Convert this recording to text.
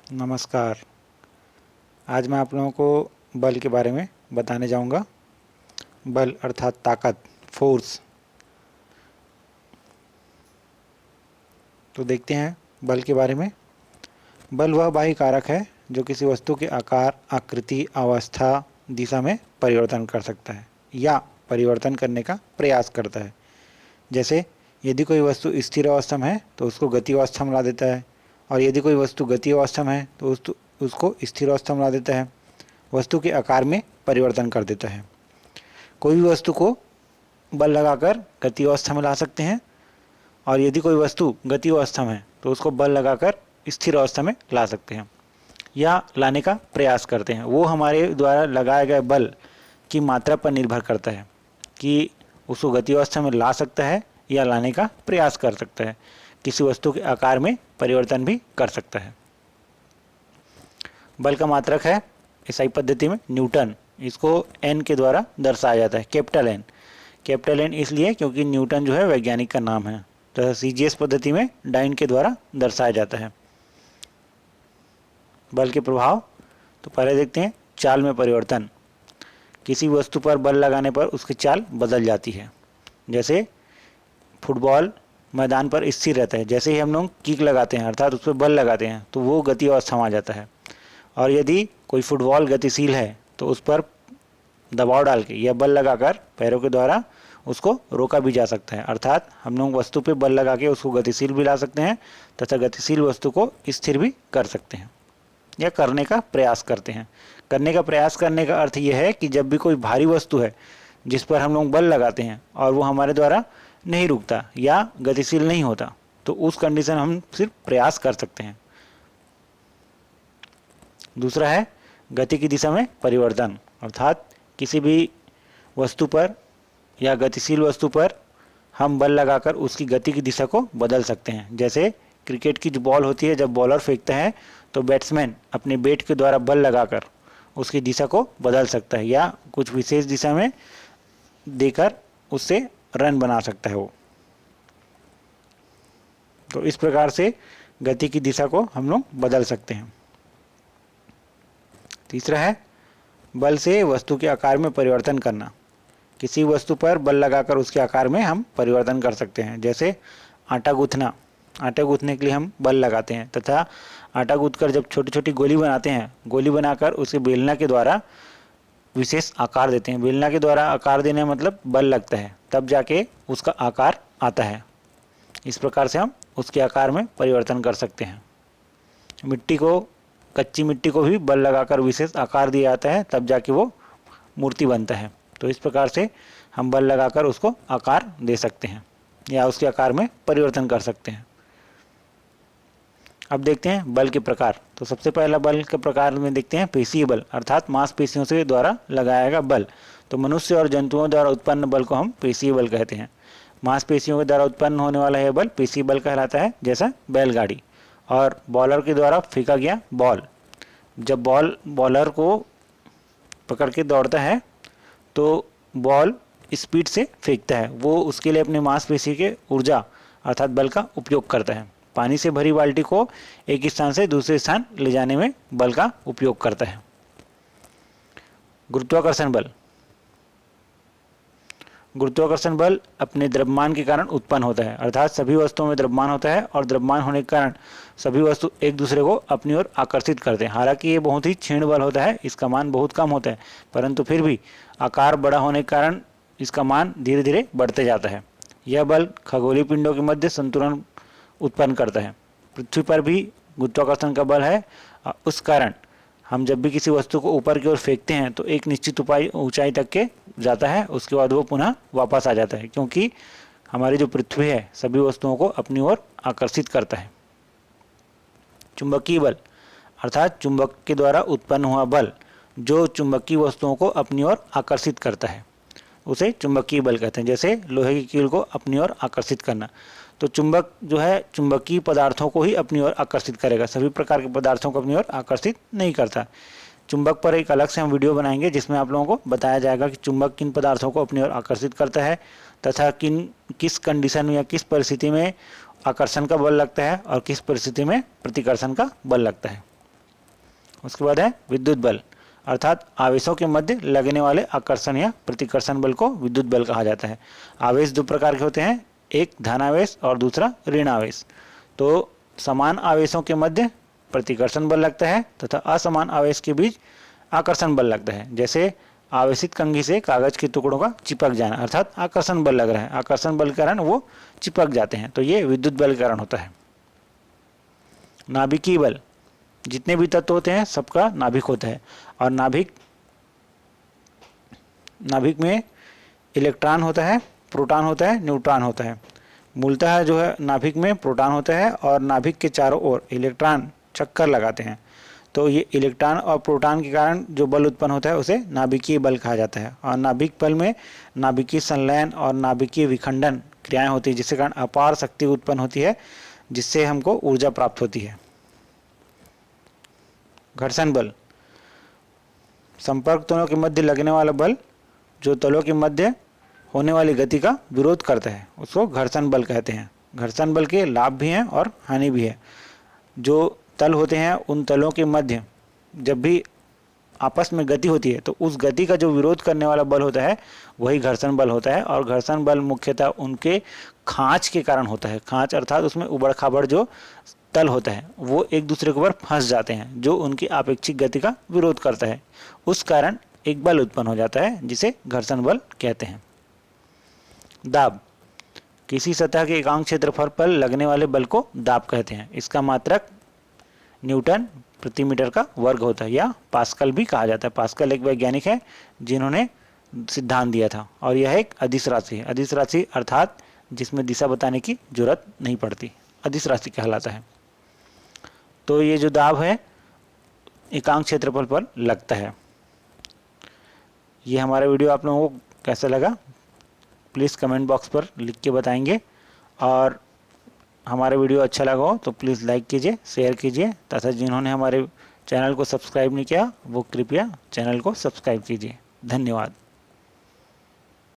नमस्कार। आज मैं आप लोगों को बल के बारे में बताने जाऊंगा। बल अर्थात ताकत, फोर्स। तो देखते हैं बल के बारे में। बल वह बाह्य कारक है जो किसी वस्तु के आकार, आकृति, अवस्था, दिशा में परिवर्तन कर सकता है या परिवर्तन करने का प्रयास करता है। जैसे यदि कोई वस्तु स्थिर अवस्था में है तो उसको गति अवस्था में ला देता है, और यदि कोई वस्तु गति अवस्था में है तो उसको स्थिर अवस्था में ला देता है। वस्तु के आकार में परिवर्तन कर देता है। कोई भी वस्तु को बल लगाकर गति अवस्था में ला सकते हैं, और यदि कोई वस्तु गति अवस्था में है तो उसको बल लगाकर स्थिर अवस्था में ला सकते हैं या लाने का प्रयास करते हैं। वो हमारे द्वारा लगाए गए बल की मात्रा पर निर्भर करता है कि उसको गति अवस्था में ला सकता है या लाने का प्रयास कर सकता है। किसी वस्तु के आकार में परिवर्तन भी कर सकता है। बल का मात्रक है एसआई पद्धति में न्यूटन। इसको एन के द्वारा दर्शाया जाता है, कैपिटल एन। कैपिटल एन इसलिए क्योंकि न्यूटन जो है वैज्ञानिक का नाम है। तो सीजीएस पद्धति में डाइन के द्वारा दर्शाया जाता है। बल के प्रभाव तो पहले देखते हैं चाल में परिवर्तन। किसी वस्तु पर बल लगाने पर उसकी चाल बदल जाती है। जैसे फुटबॉल मैदान पर स्थिर रहता है, जैसे ही हम लोग किक लगाते हैं अर्थात उस पर बल लगाते हैं तो वो गति अवस्था में आ जाता है। और यदि कोई फुटबॉल गतिशील है तो उस पर दबाव डाल के या बल लगाकर पैरों के द्वारा उसको रोका भी जा सकता है। अर्थात हम लोग वस्तु पे बल लगा के उसको गतिशील भी ला सकते हैं तथा गतिशील वस्तु को स्थिर भी कर सकते हैं या करने का प्रयास करते हैं। करने का प्रयास करने का अर्थ यह है कि जब भी कोई भारी वस्तु है जिस पर हम लोग बल लगाते हैं और वो हमारे द्वारा नहीं रुकता या गतिशील नहीं होता, तो उस कंडीशन हम सिर्फ प्रयास कर सकते हैं। दूसरा है गति की दिशा में परिवर्तन। अर्थात किसी भी वस्तु पर या गतिशील वस्तु पर हम बल लगाकर उसकी गति की दिशा को बदल सकते हैं। जैसे क्रिकेट की जो बॉल होती है, जब बॉलर फेंकता है तो बैट्समैन अपने बैट के द्वारा बल लगाकर उसकी दिशा को बदल सकता है या कुछ विशेष दिशा में देकर उससे रन बना सकता है वो। तो इस प्रकार से गति की दिशा को हम लोग बदल सकते हैं। तीसरा है बल से वस्तु के आकार में परिवर्तन करना। किसी वस्तु पर बल लगाकर उसके आकार में हम परिवर्तन कर सकते हैं। जैसे आटा गूंथना। आटा गूंथने के लिए हम बल लगाते हैं तथा आटा गूंथकर जब छोटी छोटी गोली बनाते हैं, गोली बनाकर उसे बेलना के द्वारा विशेष आकार देते हैं। बेलना के द्वारा आकार देने मतलब बल लगता है, तब जाके उसका आकार आता है। इस प्रकार से हम उसके आकार में परिवर्तन कर सकते हैं। कच्ची मिट्टी को भी बल लगाकर विशेष आकार दिया जाता है, तब जाके वो मूर्ति बनता है। तो इस प्रकार से हम बल लगाकर उसको आकार दे सकते हैं या उसके आकार में परिवर्तन कर सकते हैं। अब देखते हैं बल के प्रकार। तो सबसे पहला बल के प्रकार में देखते हैं पेशीय बल, अर्थात मांसपेशियों से द्वारा लगाया गया बल। तो मनुष्य और जंतुओं द्वारा उत्पन्न बल को हम पेशीय बल कहते हैं। मांसपेशियों के द्वारा उत्पन्न होने वाला यह बल पेशीय बल कहलाता है, जैसा बैलगाड़ी। और बॉलर के द्वारा फेंका गया बॉल, जब बॉलर को पकड़ के दौड़ता है तो बॉल स्पीड से फेंकता है, वो उसके लिए अपने मांसपेशी के ऊर्जा अर्थात बल का उपयोग करता है। पानी से भरी बाल्टी को एक स्थान से दूसरे स्थान ले जाने में बल का उपयोग करता है। गुरुत्वाकर्षण बल। गुरुत्वाकर्षण बल अपने द्रव्यमान के कारण उत्पन्न होता है। अर्थात सभी वस्तुओं में द्रव्यमान होता है और द्रव्यमान होने के कारण सभी वस्तु एक दूसरे को अपनी ओर आकर्षित करते हैं। हालांकि ये बहुत ही क्षीण बल होता है, इसका मान बहुत कम होता है, परंतु फिर भी आकार बड़ा होने के कारण इसका मान धीरे धीरे बढ़ते जाता है। यह बल खगोलीय पिंडों के मध्य संतुलन उत्पन्न करता है। पृथ्वी पर भी गुरुत्वाकर्षण का बल है। उस कारण हम जब भी किसी वस्तु को ऊपर की ओर फेंकते हैं तो एक निश्चित ऊंचाई तक के जाता है, उसके बाद वो पुनः वापस आ जाता है, क्योंकि हमारी जो पृथ्वी है सभी वस्तुओं को अपनी ओर आकर्षित करता है। चुंबकीय बल अर्थात चुंबक के द्वारा उत्पन्न हुआ बल जो चुंबकीय वस्तुओं को अपनी ओर आकर्षित करता है, उसे चुंबकीय बल कहते हैं। जैसे लोहे की कील को अपनी ओर आकर्षित करना। तो चुंबक जो है चुंबकीय पदार्थों को ही अपनी ओर आकर्षित करेगा, सभी प्रकार के पदार्थों को अपनी ओर आकर्षित नहीं करता। चुंबक पर एक अलग से हम वीडियो बनाएंगे जिसमें आप लोगों को बताया जाएगा कि चुंबक किन पदार्थों को अपनी ओर आकर्षित करता है तथा किस कंडीशन में या किस परिस्थिति में आकर्षण का बल लगता है और किस परिस्थिति में प्रतिकर्षण का बल लगता है। उसके बाद है विद्युत बल, अर्थात आवेशों के मध्य लगने वाले आकर्षण या प्रतिकर्षण बल को विद्युत बल कहा जाता है। आवेश दो प्रकार के होते हैं, एक धनावेश और दूसरा ऋण आवेश। तो समान आवेशों के मध्य प्रतिकर्षण बल लगता है तथा असमान आवेश के बीच आकर्षण बल लगता है। जैसे आवेशित कंघी से कागज के टुकड़ों का चिपक जाना, अर्थात आकर्षण बल लग रहा है, आकर्षण बल के कारण वो चिपक जाते हैं, तो ये विद्युत बल के कारण होता है। नाभिकीय बल, जितने भी तत्व होते हैं सबका नाभिक होता है, और नाभिक में इलेक्ट्रॉन होता है, प्रोटॉन होता है, न्यूट्रॉन होता है। मूलतः जो है नाभिक में प्रोटॉन होता है और नाभिक के चारों ओर इलेक्ट्रॉन चक्कर लगाते हैं, तो ये इलेक्ट्रॉन और प्रोटॉन के कारण जो बल उत्पन्न होता है उसे नाभिकीय बल कहा जाता है। और नाभिक बल में नाभिकीय संलयन और नाभिकीय विखंडन क्रियाएं होती है, जिसके कारण अपार शक्ति उत्पन्न होती है, जिससे हमको ऊर्जा प्राप्त होती है। घर्षण बल, संपर्क तलों के मध्य लगने वाला बल जो तलों के मध्य होने वाली गति का विरोध करता है, उसको घर्षण बल कहते हैं। घर्षण बल के लाभ भी हैं और हानि भी है। जो तल होते हैं उन तलों के मध्य जब भी आपस में गति होती है तो उस गति का जो विरोध करने वाला बल होता है वही घर्षण बल होता है। और घर्षण बल मुख्यतः उनके खांच के कारण होता है। खांच अर्थात उसमें उबड़ खाबड़ जो तल होता है वो एक दूसरे के ऊपर फंस जाते हैं, जो उनकी आपेक्षिक गति का विरोध करता है। उस कारण एक बल उत्पन्न हो जाता है जिसे घर्षण बल कहते हैं। दाब, किसी सतह के एकांक क्षेत्रफल पर लगने वाले बल को दाब कहते हैं। इसका मात्रक न्यूटन प्रति मीटर का वर्ग होता है, या पास्कल भी कहा जाता है। पास्कल एक वैज्ञानिक है जिन्होंने सिद्धांत दिया था, और यह एक अदिश राशि है। अदिश राशि अर्थात जिसमें दिशा बताने की जरूरत नहीं पड़ती, अदिश राशि कहलाता है। तो ये जो दाब है एकांक क्षेत्रफल पर लगता है। ये हमारा वीडियो आप लोगों को कैसा लगा प्लीज़ कमेंट बॉक्स पर लिख के बताएंगे, और हमारा वीडियो अच्छा लगा हो तो प्लीज़ लाइक कीजिए, शेयर कीजिए, तथा जिन्होंने हमारे चैनल को सब्सक्राइब नहीं किया वो कृपया चैनल को सब्सक्राइब कीजिए। धन्यवाद।